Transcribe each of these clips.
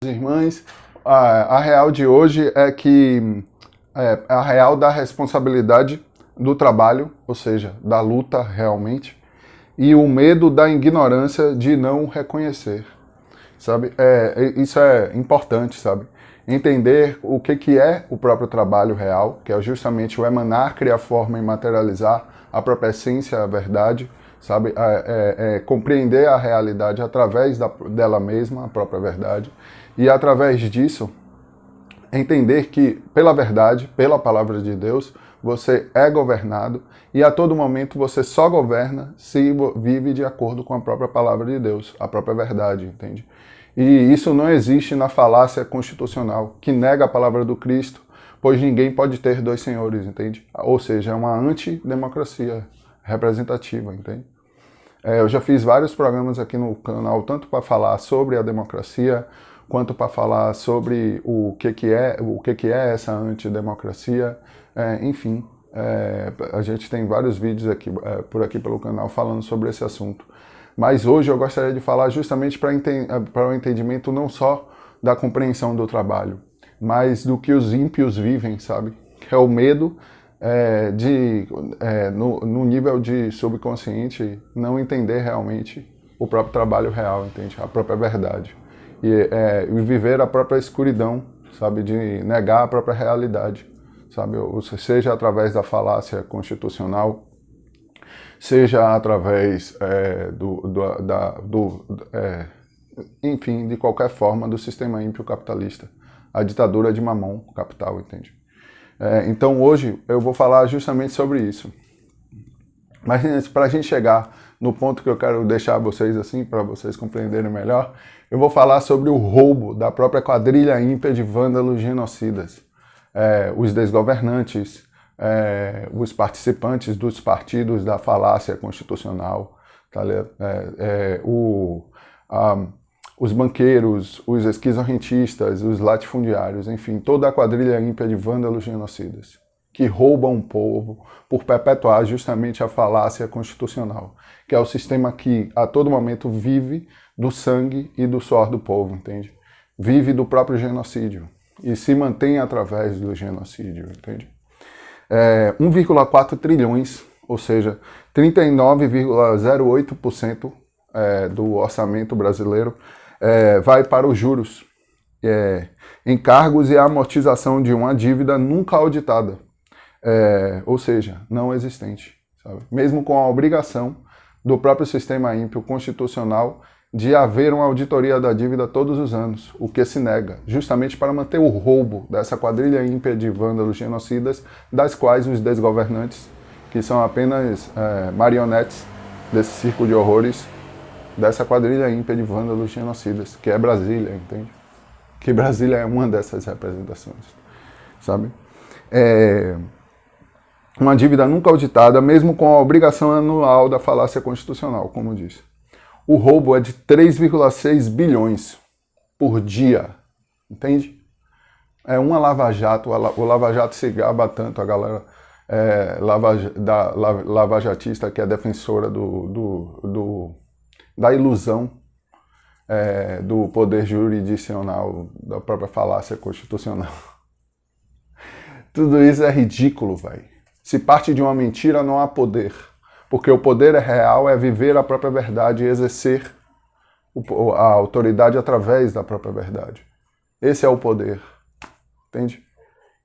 irmãs, a real de hoje é que a real da responsabilidade do trabalho, ou seja, da luta realmente, e o medo da ignorância de não reconhecer, sabe? Isso é importante, sabe? Entender o que é o próprio trabalho real, que é justamente o emanar, criar forma e materializar a própria essência, a verdade, sabe? Compreender a realidade através dela mesma, a própria verdade, e através disso entender que pela verdade, pela palavra de Deus, você é governado e a todo momento você só governa se vive de acordo com a própria palavra de Deus, a própria verdade, entende? E isso não existe na falácia constitucional, que nega a palavra do Cristo, pois ninguém pode ter dois senhores, entende? Ou seja, é uma antidemocracia representativa, entende? Eu já fiz vários programas aqui no canal, tanto para falar sobre a democracia, quanto para falar sobre o que é essa antidemocracia. Enfim, a gente tem vários vídeos aqui, por aqui pelo canal falando sobre esse assunto. Mas hoje eu gostaria de falar justamente para o entendimento não só da compreensão do trabalho, mas do que os ímpios vivem, sabe? Que é o medo no nível de subconsciente, não entender realmente o próprio trabalho real, entende? A própria verdade. E viver a própria escuridão, sabe? De negar a própria realidade, sabe? Seja através da falácia constitucional, seja através enfim, de qualquer forma do sistema ímpio capitalista, a ditadura de Mamon capital, entende? Então hoje eu vou falar justamente sobre isso. Mas para a gente chegar no ponto que eu quero deixar vocês assim, para vocês compreenderem melhor, eu vou falar sobre o roubo da própria quadrilha ímpia de vândalos genocidas. Os desgovernantes, os participantes dos partidos da falácia constitucional, tá ligado? Os banqueiros, os esquizorrentistas, os latifundiários, enfim, toda a quadrilha ímpia de vândalos genocidas, que roubam o povo por perpetuar justamente a falácia constitucional, que é o sistema que a todo momento vive do sangue e do suor do povo, entende? Vive do próprio genocídio e se mantém através do genocídio, entende? 1,4 trilhões, ou seja, 39,08% do orçamento brasileiro vai para os juros, encargos e a amortização de uma dívida nunca auditada, ou seja, não existente, sabe? Mesmo com a obrigação do próprio sistema ímpio constitucional de haver uma auditoria da dívida todos os anos, o que se nega, justamente para manter o roubo dessa quadrilha ímpia de vândalos genocidas, das quais os desgovernantes, que são apenas marionetes desse circo de horrores, dessa quadrilha ímpia de vândalos genocidas, que é Brasília, entende? Que Brasília é uma dessas representações, sabe? Uma dívida nunca auditada, mesmo com a obrigação anual da falácia constitucional, como disse. O roubo é de 3,6 bilhões por dia, entende? É uma lava-jato, o lava-jato se gaba tanto, a galera lavajatista que é defensora da ilusão do poder jurisdicional, da própria falácia constitucional. Tudo isso é ridículo, velho. Se parte de uma mentira, não há poder. Porque o poder real é viver a própria verdade e exercer a autoridade através da própria verdade. Esse é o poder, entende?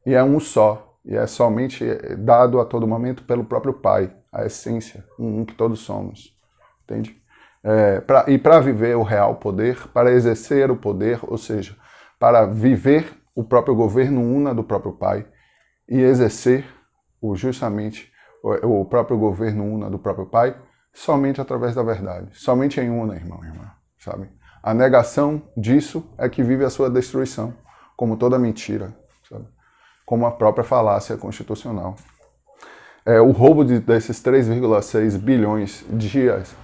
E é um só, e é somente dado a todo momento pelo próprio Pai, a essência, um que todos somos, entende? E para viver o real poder, para exercer o poder, ou seja, para viver o próprio governo una do próprio Pai e exercer justamente o próprio governo una do próprio Pai, somente através da verdade, somente em una, irmão e irmã, sabe? A negação disso é que vive a sua destruição, como toda mentira, sabe? Como a própria falácia constitucional. O roubo desses 3,6 bilhões de dias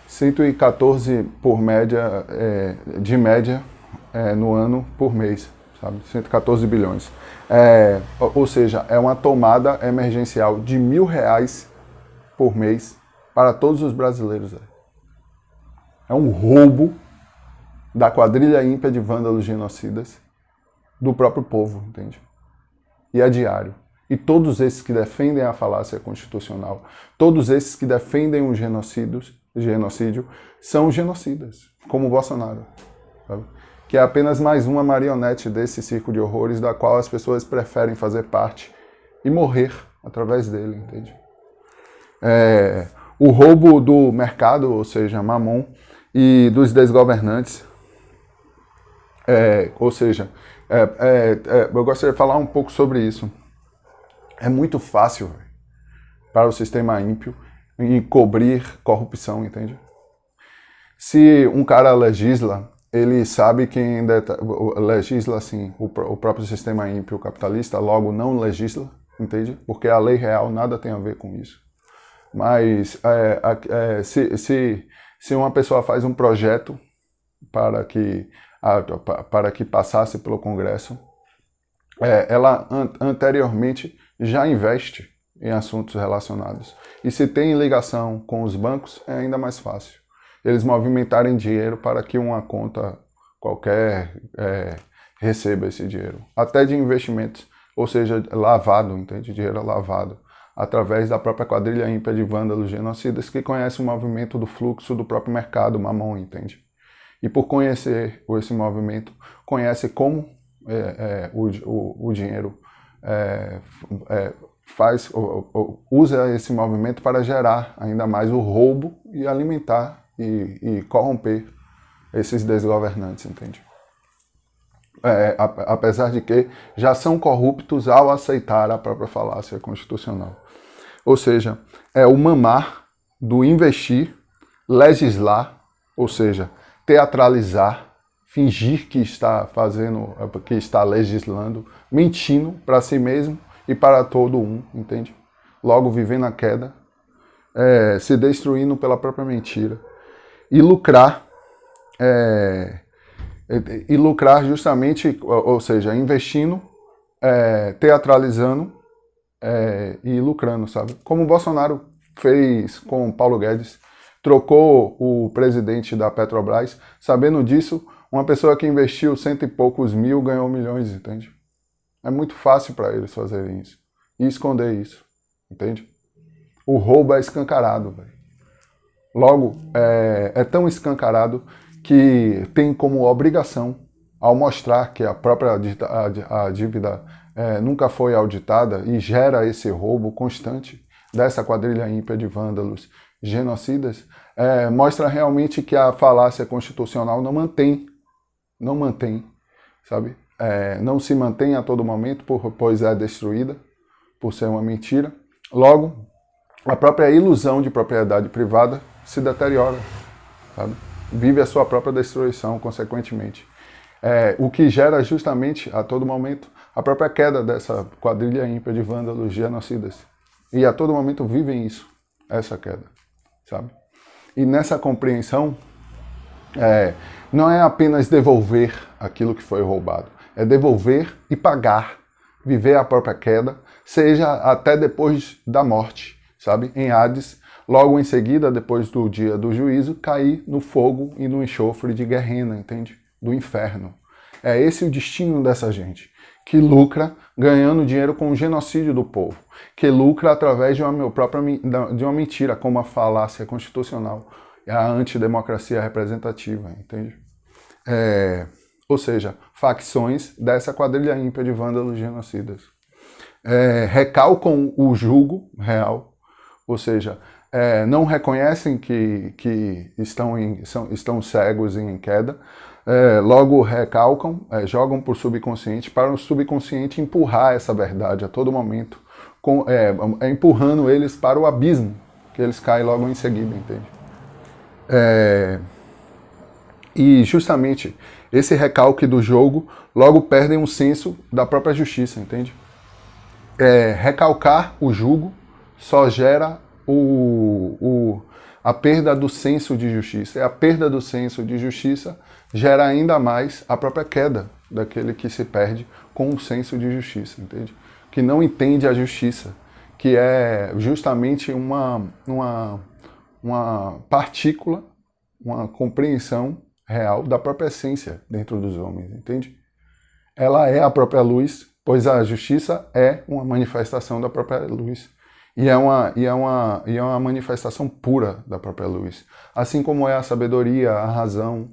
114 por média, de média no ano por mês, sabe? 114 bilhões. Ou seja, é uma tomada emergencial de R$1.000 por mês para todos os brasileiros. É um roubo da quadrilha ímpia de vândalos genocidas do próprio povo, entende? E é diário. E todos esses que defendem a falácia constitucional, todos esses que defendem o genocídio, são genocidas, como o Bolsonaro, sabe? Que é apenas mais uma marionete desse circo de horrores da qual as pessoas preferem fazer parte e morrer através dele, entende? O roubo do mercado, ou seja, mamon, e dos desgovernantes, eu gostaria de falar um pouco sobre isso. É muito fácil para o sistema ímpio encobrir corrupção, entende? Se um cara legisla, ele sabe quem legisla assim, o próprio sistema ímpio capitalista, logo não legisla, entende? Porque a lei real nada tem a ver com isso. Mas se uma pessoa faz um projeto para que passasse pelo Congresso, ela anteriormente já investe em assuntos relacionados. E se tem ligação com os bancos, é ainda mais fácil. Eles movimentarem dinheiro para que uma conta qualquer receba esse dinheiro. Até de investimentos, ou seja, lavado, entende? Dinheiro lavado, através da própria quadrilha ímpia de vândalos genocidas que conhece o movimento do fluxo do próprio mercado mamon, entende? E por conhecer esse movimento, conhece como o dinheiro usa esse movimento para gerar ainda mais o roubo e alimentar e corromper esses desgovernantes, entende? Apesar de que já são corruptos ao aceitar a própria falácia constitucional. Ou seja, é o mamar do investir, legislar, ou seja, teatralizar, fingir que está legislando, mentindo para si mesmo e para todo um, entende? Logo vivendo a queda, se destruindo pela própria mentira. E lucrar justamente, ou seja, investindo, teatralizando e lucrando, sabe? Como o Bolsonaro fez com o Paulo Guedes, trocou o presidente da Petrobras, sabendo disso, uma pessoa que investiu 100 e poucos mil ganhou milhões, entende? É muito fácil para eles fazerem isso e esconder isso, entende? O roubo é escancarado, velho. Logo, é tão escancarado que tem como obrigação, ao mostrar que a própria dívida nunca foi auditada e gera esse roubo constante dessa quadrilha ímpia de vândalos genocidas, mostra realmente que a falácia constitucional não mantém, sabe? Não se mantém a todo momento, pois é destruída, por ser uma mentira. Logo, a própria ilusão de propriedade privada se deteriora, sabe? Vive a sua própria destruição, consequentemente. O que gera justamente, a todo momento, a própria queda dessa quadrilha ímpia de vândalos genocidas. E a todo momento vivem isso, essa queda, sabe? E nessa compreensão, não é apenas devolver aquilo que foi roubado, é devolver e pagar, viver a própria queda, seja até depois da morte, sabe? Em Hades, logo em seguida, depois do dia do juízo, cair no fogo e no enxofre de Guerrena, entende? Do inferno. É esse o destino dessa gente, que lucra ganhando dinheiro com o genocídio do povo, que lucra através de uma mentira, como a falácia constitucional, a antidemocracia representativa, entende? Ou seja, facções dessa quadrilha ímpia de vândalos genocidas. Recalcam o jugo real, ou seja, não reconhecem que estão cegos e em queda, logo recalcam, jogam por subconsciente, para o subconsciente empurrar essa verdade a todo momento, empurrando eles para o abismo, que eles caem logo em seguida, entende? E justamente esse recalque do jogo logo perdem um senso da própria justiça, entende? Recalcar o jugo só gera a perda do senso de justiça. E a perda do senso de justiça gera ainda mais a própria queda daquele que se perde com o senso de justiça, entende? Que não entende a justiça, que é justamente uma partícula uma compreensão real da própria essência dentro dos homens, entende? Ela é a própria luz, pois a justiça é uma manifestação da própria luz. E é uma manifestação pura da própria luz. Assim como é a sabedoria, a razão,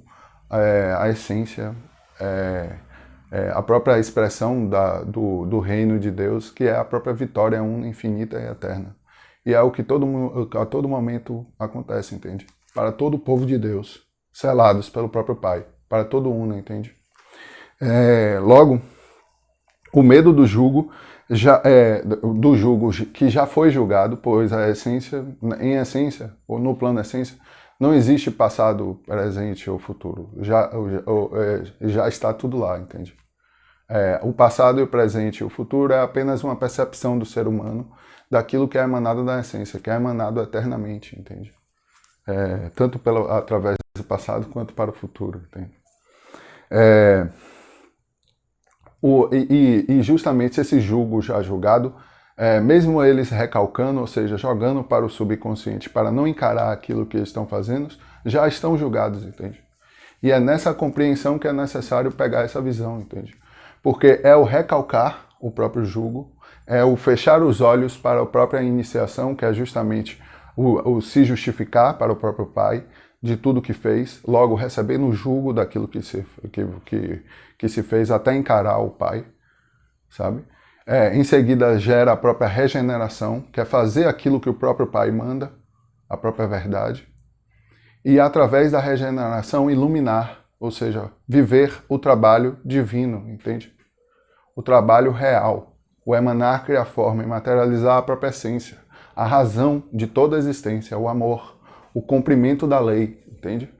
a essência, a própria expressão do reino de Deus, que é a própria vitória una, infinita e eterna. E é o que a todo momento acontece, entende? Para todo o povo de Deus, selados pelo próprio Pai, para todo una, entende? Logo, o medo do jugo, que já foi julgado, pois a essência, em essência, ou no plano essência, não existe passado, presente ou futuro. Já está tudo lá, entende? O passado e o presente e o futuro é apenas uma percepção do ser humano daquilo que é emanado da essência, que é emanado eternamente, entende? Tanto através do passado quanto para o futuro, entende? E justamente esse julgo já julgado, mesmo eles recalcando, ou seja, jogando para o subconsciente para não encarar aquilo que eles estão fazendo, já estão julgados, entende? E é nessa compreensão que é necessário pegar essa visão, entende? Porque é o recalcar o próprio julgo, é o fechar os olhos para a própria iniciação, que é justamente o se justificar para o próprio Pai de tudo que fez, logo recebendo o julgo daquilo que se fez até encarar o Pai, sabe? Em seguida gera a própria regeneração, que é fazer aquilo que o próprio Pai manda, a própria verdade, e através da regeneração iluminar, ou seja, viver o trabalho divino, entende? O trabalho real, o emanar, criar forma e materializar a própria essência, a razão de toda a existência, o amor, o cumprimento da lei, entende?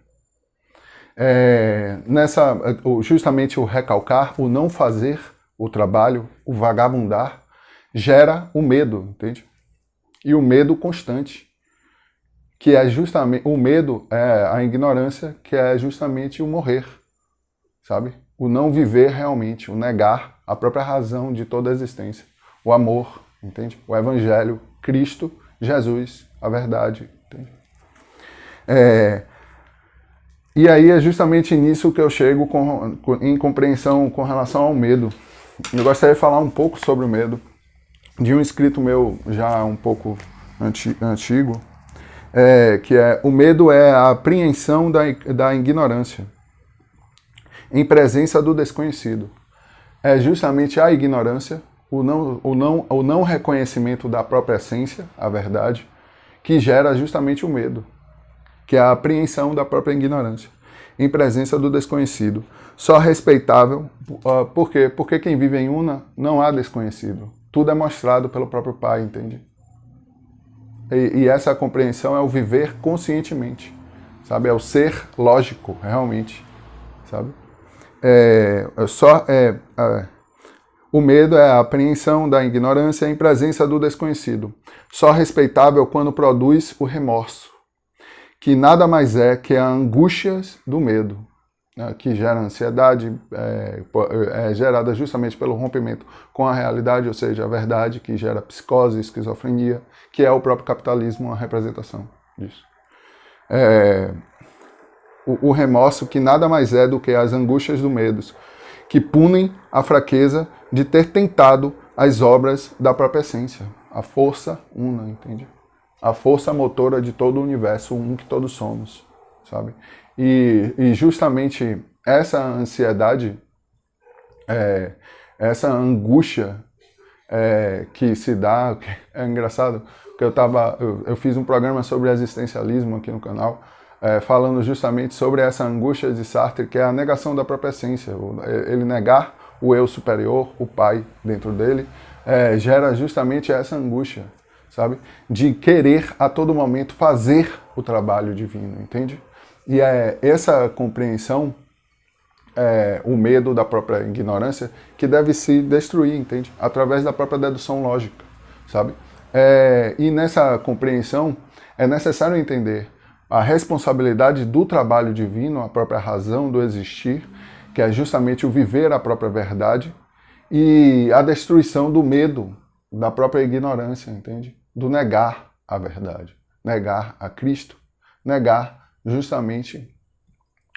Justamente o recalcar, o não fazer o trabalho, o vagabundar, gera o medo, entende? E o medo constante, que é justamente, o medo é a ignorância, que é justamente o morrer, sabe? O não viver realmente, o negar a própria razão de toda a existência, o amor, entende? O evangelho, Cristo, Jesus, a verdade, entende? E aí é justamente nisso que eu chego em compreensão com relação ao medo. Eu gostaria de falar um pouco sobre o medo, de um escrito meu já um pouco antigo, que o medo é a apreensão da ignorância em presença do desconhecido. É justamente a ignorância, o não reconhecimento da própria essência, a verdade, que gera justamente o medo, que é a apreensão da própria ignorância, em presença do desconhecido. Só respeitável, por quê? Porque quem vive em una não há desconhecido. Tudo é mostrado pelo próprio Pai, entende? E essa compreensão é o viver conscientemente, sabe? É o ser lógico, realmente, sabe? O medo é a apreensão da ignorância em presença do desconhecido. Só respeitável quando produz o remorso, que nada mais é que a angústia do medo, né, que gera ansiedade, gerada justamente pelo rompimento com a realidade, ou seja, a verdade, que gera psicose, esquizofrenia, que é o próprio capitalismo a representação disso. O remorso, que nada mais é do que as angústias do medo, que punem a fraqueza de ter tentado as obras da própria essência, a força una, entende? A força motora de todo o universo, um que todos somos, sabe? E justamente essa ansiedade, essa angústia que se dá, é engraçado, porque eu fiz um programa sobre existencialismo aqui no canal, falando justamente sobre essa angústia de Sartre, que é a negação da própria essência, ele negar o eu superior, o Pai dentro dele, gera justamente essa angústia, sabe? De querer a todo momento fazer o trabalho divino, entende? E essa compreensão, o medo da própria ignorância, que deve se destruir, entende? Através da própria dedução lógica, sabe? E nessa compreensão é necessário entender a responsabilidade do trabalho divino, a própria razão do existir, que é justamente o viver a própria verdade, e a destruição do medo da própria ignorância, entende? Do negar a verdade, negar a Cristo, negar justamente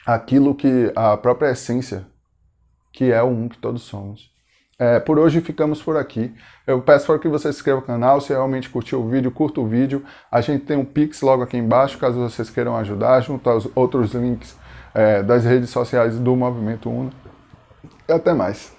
aquilo que a própria essência, que é o um que todos somos. Por hoje ficamos por aqui. Eu peço para que você se inscreva no canal, se realmente curtiu o vídeo, curta o vídeo. A gente tem um Pix logo aqui embaixo, caso vocês queiram ajudar, junto aos outros links das redes sociais do Movimento UNA. E até mais.